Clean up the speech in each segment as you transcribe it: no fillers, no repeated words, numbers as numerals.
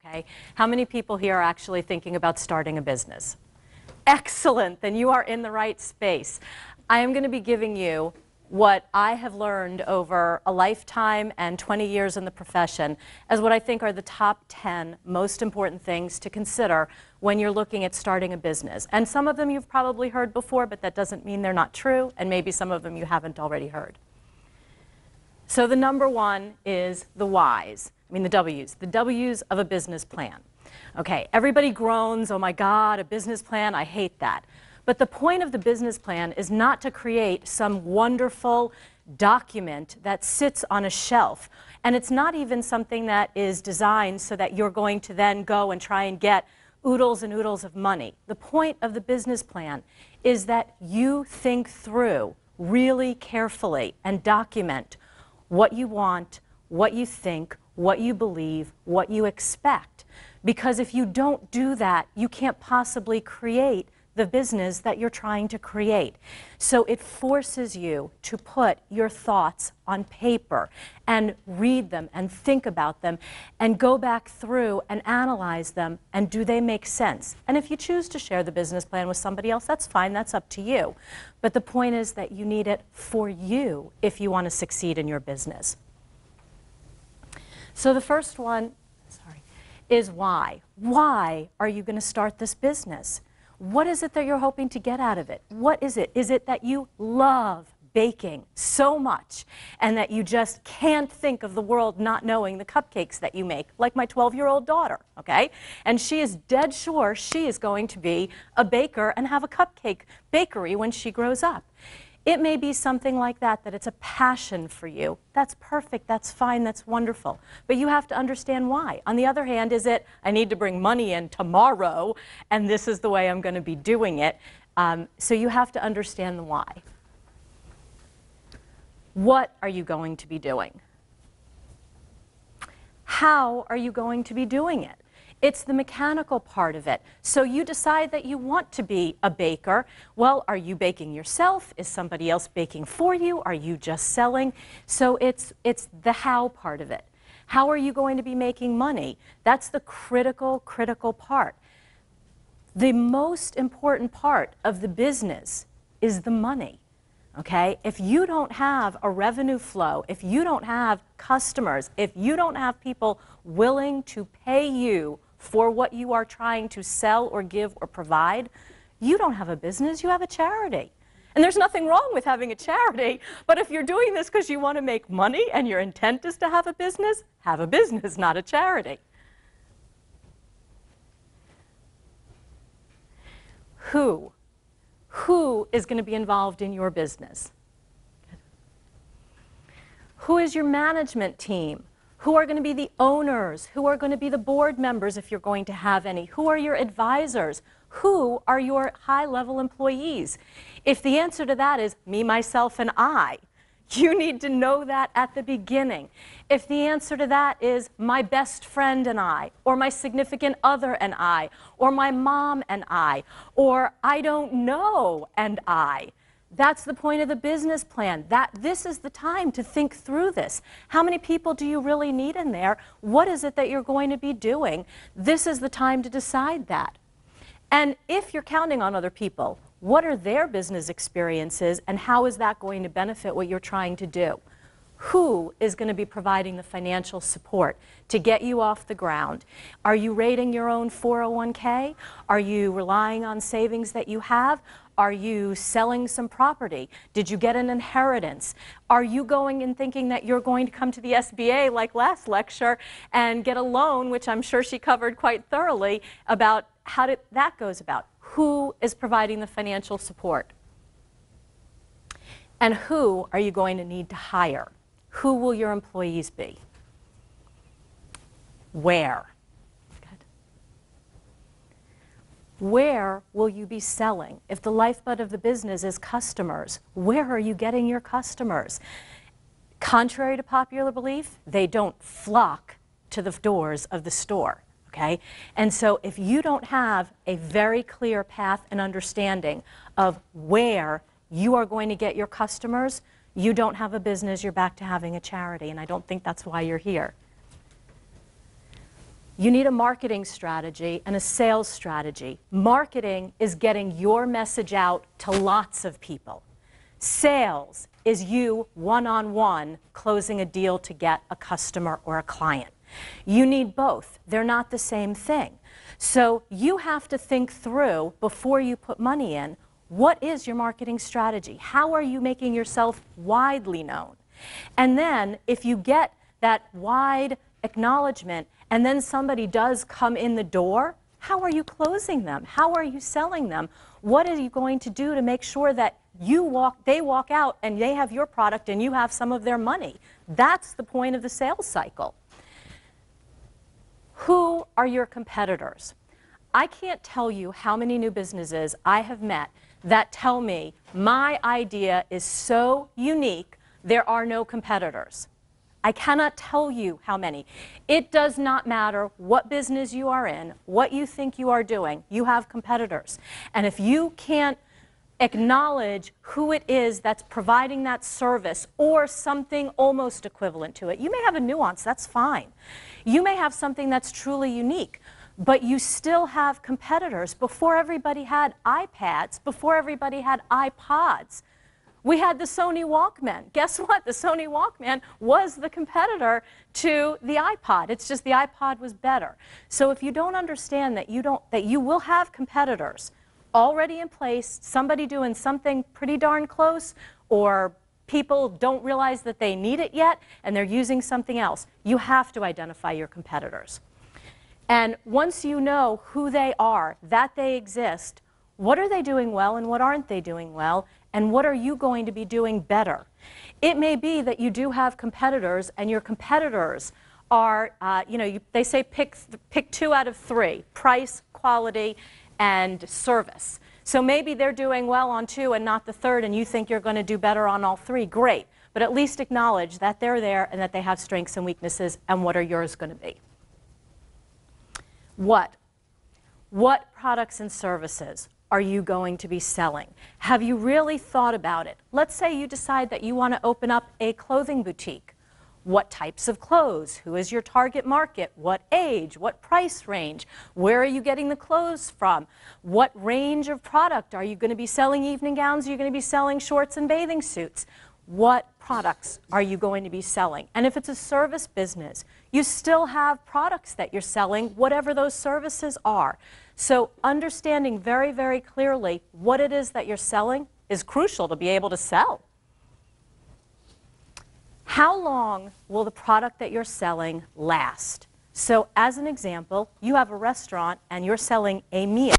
Okay? How many people here are actually thinking about starting a business? Excellent, then you are in the right space. I am going to be giving you what I have learned over a lifetime and 20 years in the profession as what I think are the top 10 most important things to consider when you're looking at starting a business. And some of them you've probably heard before, but that doesn't mean they're not true, and maybe some of them you haven't already heard. So the number one is the whys, the W's of a business plan. Okay, everybody groans, oh my God, a business plan, I hate that. But the point of the business plan is not to create some wonderful document that sits on a shelf. And it's not even something that is designed so that you're going to then go and try and get oodles and oodles of money. The point of the business plan is that you think through really carefully and document what you want, what you think, what you believe, what you expect. Because if you don't do that, you can't possibly create the business that you're trying to create. So it forces you to put your thoughts on paper and read them and think about them and go back through and analyze them, and do they make sense? And if you choose to share the business plan with somebody else, that's fine, that's up to you. But the point is that you need it for you if you want to succeed in your business. So the first one, is why. Why are you going to start this business? What is it that you're hoping to get out of it? What is it? Is it that you love baking so much and that you just can't think of the world not knowing the cupcakes that you make, like my 12-year-old daughter, okay? And she is dead sure she is going to be a baker and have a cupcake bakery when she grows up. It may be something like that, that it's a passion for you. That's perfect, that's fine, that's wonderful. But you have to understand why. On the other hand, is it, I need to bring money in tomorrow, and this is the way I'm going to be doing it. So you have to understand the why. What are you going to be doing? How are you going to be doing it? It's the mechanical part of it. So you decide that you want to be a baker. Well, are you baking yourself? Is somebody else baking for you? Are you just selling? So it's the how part of it. How are you going to be making money? That's the critical part. The most important part of the business is the money. Okay? If you don't have a revenue flow, if you don't have customers, if you don't have people willing to pay you for what you are trying to sell or give or provide, you don't have a business, you have a charity. And there's nothing wrong with having a charity, but if you're doing this because you want to make money and your intent is to have a business, not a charity. Who is going to be involved in your business? Who is your management team? Who are going to be the owners? Who are going to be the board members if you're going to have any? Who are your advisors? Who are your high-level employees? If the answer to that is me, myself, and I, you need to know that at the beginning. If the answer to that is my best friend and I, or my significant other and I, or my mom and I, or I don't know and I, that's the point of the business plan. This is the time to think through this. How many people do you really need in there? What is it that you're going to be doing? This is the time to decide that. And if you're counting on other people, what are their business experiences and how is that going to benefit what you're trying to do? Who is going to be providing the financial support to get you off the ground? Are you rating your own 401k? Are you relying on savings that you have? Are you selling some property? Did you get an inheritance? Are you going and thinking that you're going to come to the SBA like last lecture and get a loan, which I'm sure she covered quite thoroughly, about how that goes about? Who is providing the financial support? And who are you going to need to hire? Who will your employees be? Where? Good. Where will you be selling? If the lifeblood of the business is customers, where are you getting your customers? Contrary to popular belief, they don't flock to the doors of the store. Okay? And so if you don't have a very clear path and understanding of where you are going to get your customers, you don't have a business, you're back to having a charity, and I don't think that's why you're here. You need a marketing strategy and a sales strategy. Marketing is getting your message out to lots of people. Sales is you one-on-one closing a deal to get a customer or a client. You need both. They're not the same thing. So you have to think through, before you put money in, what is your marketing strategy? How are you making yourself widely known? And then if you get that wide acknowledgement and then somebody does come in the door, how are you closing them? How are you selling them? What are you going to do to make sure that they walk out and they have your product and you have some of their money? That's the point of the sales cycle. Who are your competitors? I can't tell you how many new businesses I have met that tell me, my idea is so unique, there are no competitors. I cannot tell you how many. It does not matter what business you are in, what you think you are doing, you have competitors. And if you can't acknowledge who it is that's providing that service or something almost equivalent to it, you may have a nuance, that's fine. You may have something that's truly unique, but you still have competitors. Before everybody had iPads, before everybody had iPods, we had the Sony Walkman. Guess what? The Sony Walkman was the competitor to the iPod. It's just the iPod was better. So if you don't understand that you will have competitors already in place, somebody doing something pretty darn close, or people don't realize that they need it yet and they're using something else, you have to identify your competitors. And once you know who they are, that they exist, what are they doing well and what aren't they doing well? And what are you going to be doing better? It may be that you do have competitors, and your competitors are, they say pick 2 out of 3, price, quality, and service. So maybe they're doing well on 2 and not the 3rd, and you think you're going to do better on all 3. Great. But at least acknowledge that they're there and that they have strengths and weaknesses, and what are yours going to be? What products and services are you going to be selling? Have you really thought about it? Let's say you decide that you want to open up a clothing boutique. What types of clothes? Who is your target market? What age? What price range? Where are you getting the clothes from? What range of product? Are you going to be selling evening gowns? Are you going to be selling shorts and bathing suits? What products are you going to be selling? And if it's a service business, you still have products that you're selling, whatever those services are. So understanding very, very clearly what it is that you're selling is crucial to be able to sell. How long will the product that you're selling last? So as an example, you have a restaurant and you're selling a meal.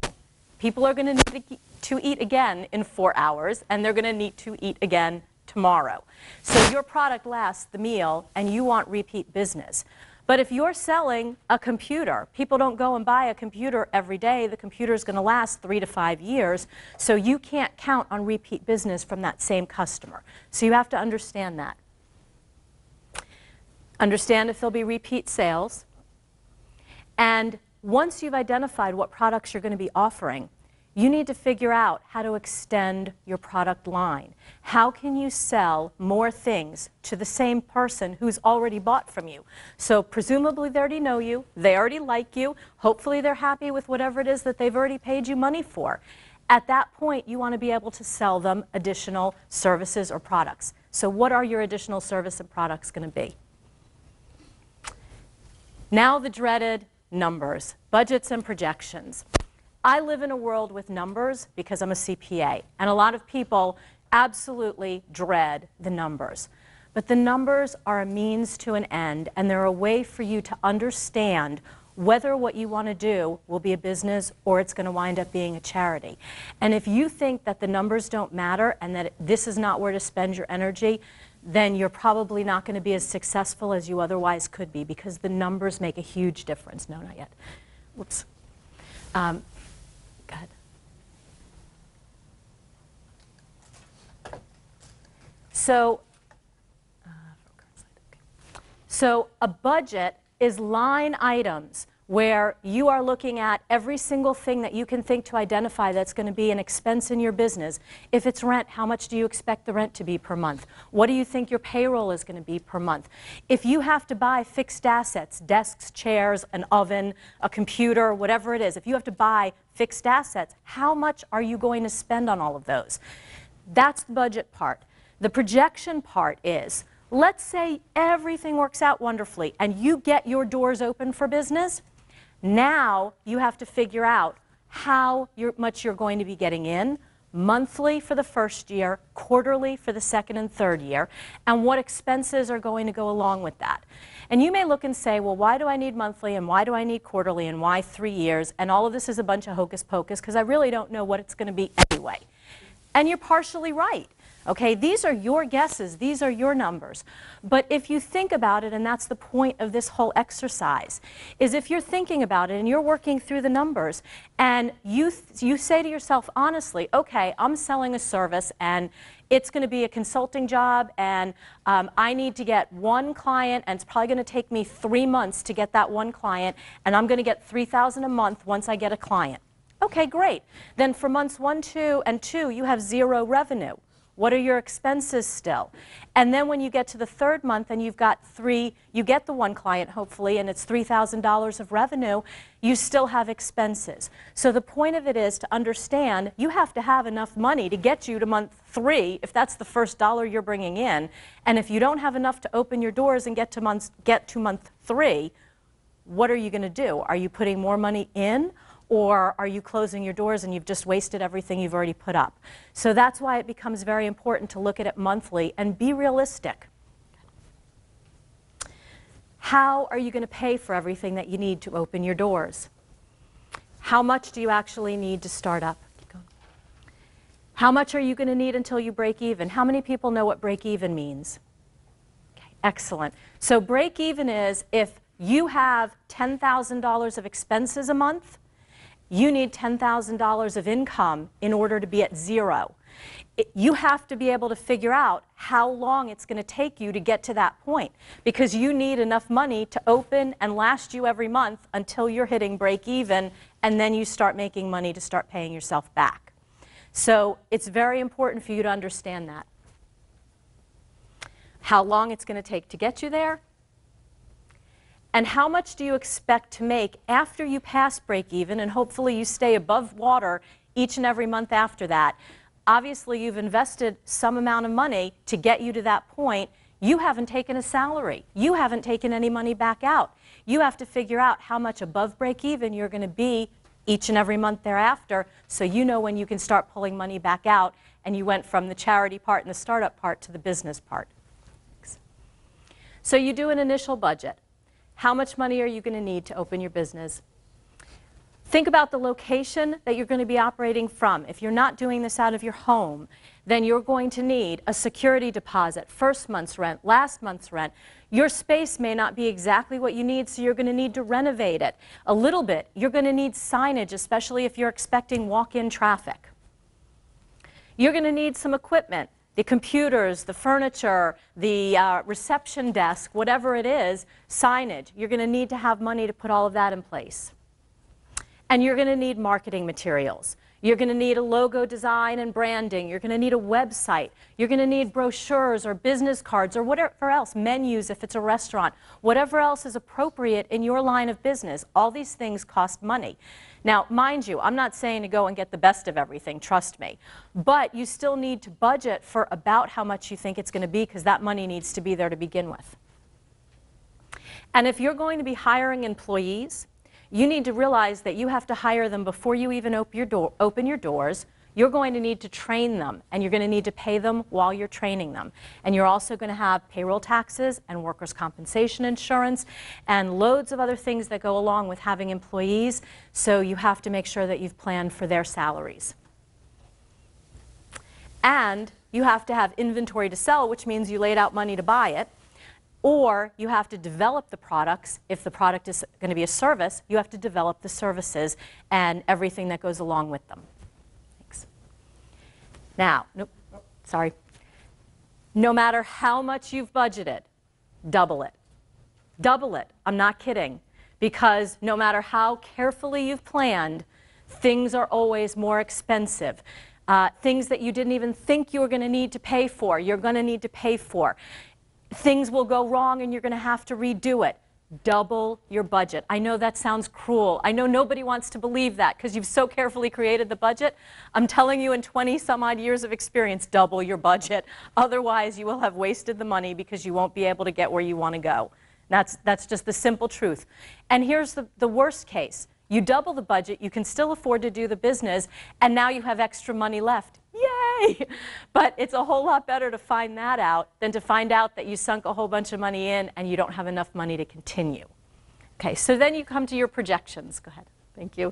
People are going to need to eat again in 4 hours, and they're going to need to eat again tomorrow. So your product lasts the meal and you want repeat business. But if you're selling a computer, people don't go and buy a computer every day. The computer is going to last 3 to 5 years, so you can't count on repeat business from that same customer. So you have to understand that. Understand if there'll be repeat sales. And once you've identified what products you're going to be offering, you need to figure out how to extend your product line. How can you sell more things to the same person who's already bought from you? So presumably they already know you, they already like you, hopefully they're happy with whatever it is that they've already paid you money for. At that point, you want to be able to sell them additional services or products. So what are your additional service and products going to be? Now the dreaded numbers, budgets and projections. I live in a world with numbers because I'm a CPA, and a lot of people absolutely dread the numbers. But the numbers are a means to an end, and they're a way for you to understand whether what you want to do will be a business or it's going to wind up being a charity. And if you think that the numbers don't matter and that this is not where to spend your energy, then you're probably not going to be as successful as you otherwise could be, because the numbers make a huge difference. No, not yet. Whoops. Go ahead. So a budget is line items where you are looking at every single thing that you can think to identify that's going to be an expense in your business. If it's rent, how much do you expect the rent to be per month? What do you think your payroll is going to be per month? If you have to buy fixed assets, desks, chairs, an oven, a computer, whatever it is, if you have to buy fixed assets, how much are you going to spend on all of those? That's the budget part. The projection part is, let's say everything works out wonderfully and you get your doors open for business. Now you have to figure out how much you're going to be getting in, monthly for the first year, quarterly for the second and third year, and what expenses are going to go along with that. And you may look and say, well, why do I need monthly and why do I need quarterly and why 3 years? And all of this is a bunch of hocus pocus because I really don't know what it's going to be anyway. And you're partially right. Okay, these are your guesses, these are your numbers. But if you think about it, and that's the point of this whole exercise, is if you're thinking about it and you're working through the numbers and you say to yourself honestly, okay, I'm selling a service and it's going to be a consulting job and I need to get one client and it's probably going to take me 3 months to get that one client and I'm going to get $3,000 a month once I get a client. Okay, great. Then for months 1, 2, and 2, you have 0 revenue. What are your expenses still? And then when you get to the 3rd month and you've got 3, you get the one client hopefully and it's $3,000 of revenue, you still have expenses. So the point of it is to understand you have to have enough money to get you to month 3 if that's the first dollar you're bringing in. And if you don't have enough to open your doors and get to month 3, what are you going to do? Are you putting more money in? Or are you closing your doors and you've just wasted everything you've already put up? So that's why it becomes very important to look at it monthly and be realistic. How are you going to pay for everything that you need to open your doors? How much do you actually need to start up? How much are you going to need until you break even? How many people know what break even means? Okay, excellent. So break even is if you have $10,000 of expenses a month, you need $10,000 of income in order to be at 0. You have to be able to figure out how long it's going to take you to get to that point because you need enough money to open and last you every month until you're hitting break even and then you start making money to start paying yourself back. So it's very important for you to understand that. How long it's going to take to get you there, and how much do you expect to make after you pass break even, and hopefully you stay above water each and every month after that. Obviously you've invested some amount of money to get you to that point. You haven't taken a salary. You haven't taken any money back out. You have to figure out how much above break even you're going to be each and every month thereafter so you know when you can start pulling money back out and you went from the charity part and the startup part to the business part. So you do an initial budget. How much money are you going to need to open your business? Think about the location that you're going to be operating from. If you're not doing this out of your home, then you're going to need a security deposit, first month's rent, last month's rent. Your space may not be exactly what you need, so you're going to need to renovate it a little bit. You're going to need signage, especially if you're expecting walk-in traffic. You're going to need some equipment. The computers, the furniture, the reception desk, whatever it is, signage. You're going to need to have money to put all of that in place. And you're going to need marketing materials. You're going to need a logo design and branding. You're going to need a website. You're going to need brochures or business cards or whatever else, menus if it's a restaurant, whatever else is appropriate in your line of business. All these things cost money. Now, mind you, I'm not saying to go and get the best of everything, trust me. But you still need to budget for about how much you think it's going to be because that money needs to be there to begin with. And if you're going to be hiring employees, you need to realize that you have to hire them before you even open your doors. You're going to need to train them, and you're going to need to pay them while you're training them. And you're also going to have payroll taxes and workers' compensation insurance and loads of other things that go along with having employees, so you have to make sure that you've planned for their salaries. And you have to have inventory to sell, which means you laid out money to buy it. Or you have to develop the products. If the product is going to be a service, you have to develop the services and everything that goes along with them. Thanks. Now, sorry. No matter how much you've budgeted, double it. Double it. I'm not kidding. because no matter how carefully you've planned, things are always more expensive. Things that you didn't even think you were going to need to pay for, you're going to need to pay for. Things will go wrong and you're going to have to redo it. Double your budget. I know that sounds cruel. I know nobody wants to believe that because you've so carefully created the budget. I'm telling you, in 20 some odd years of experience, double your budget. Otherwise, you will have wasted the money because you won't be able to get where you want to go. That's just the simple truth. And here's the worst case. You double the budget, you can still afford to do the business, and now you have extra money left. Yay! But it's a whole lot better to find that out than to find out that you sunk a whole bunch of money in and you don't have enough money to continue. Okay, so then you come to your projections. Go ahead. Thank you.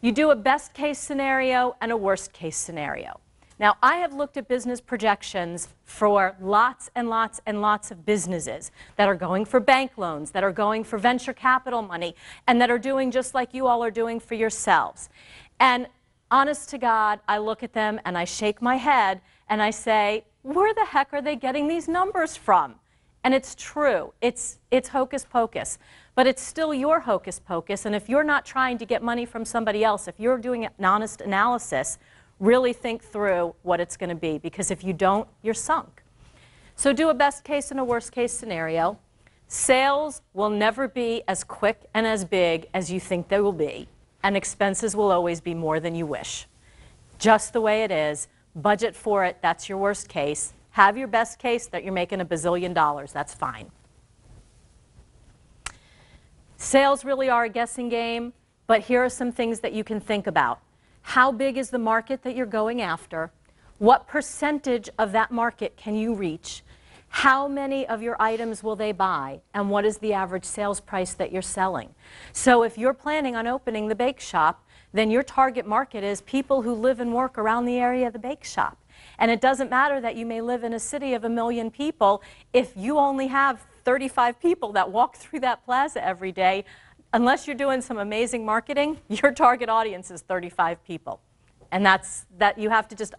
You do a best case scenario and a worst case scenario. Now, I have looked at business projections for lots and lots and lots of businesses that are going for bank loans, that are going for venture capital money, and that are doing just like you all are doing for yourselves. And honest to God, I look at them and I shake my head and I say, where the heck are they getting these numbers from? And it's true. It's hocus pocus. But it's still your hocus pocus. And if you're not trying to get money from somebody else, if you're doing an honest analysis, really think through what it's going to be, because if you don't, you're sunk. So do a best case and a worst case scenario. Sales will never be as quick and as big as you think they will be, and expenses will always be more than you wish. Just the way it is. Budget for it. That's your worst case. Have your best case that you're making $1 bazillion. That's fine. Sales really are a guessing game, but here are some things that you can think about. How big is the market that you're going after? What percentage of that market can you reach? How many of your items will they buy? And what is the average sales price that you're selling? So if you're planning on opening the bake shop, then your target market is people who live and work around the area of the bake shop. And it doesn't matter that you may live in a city of 1 million people. If you only have 35 people that walk through that plaza every day, unless you're doing some amazing marketing, your target audience is 35 people. And that you have to just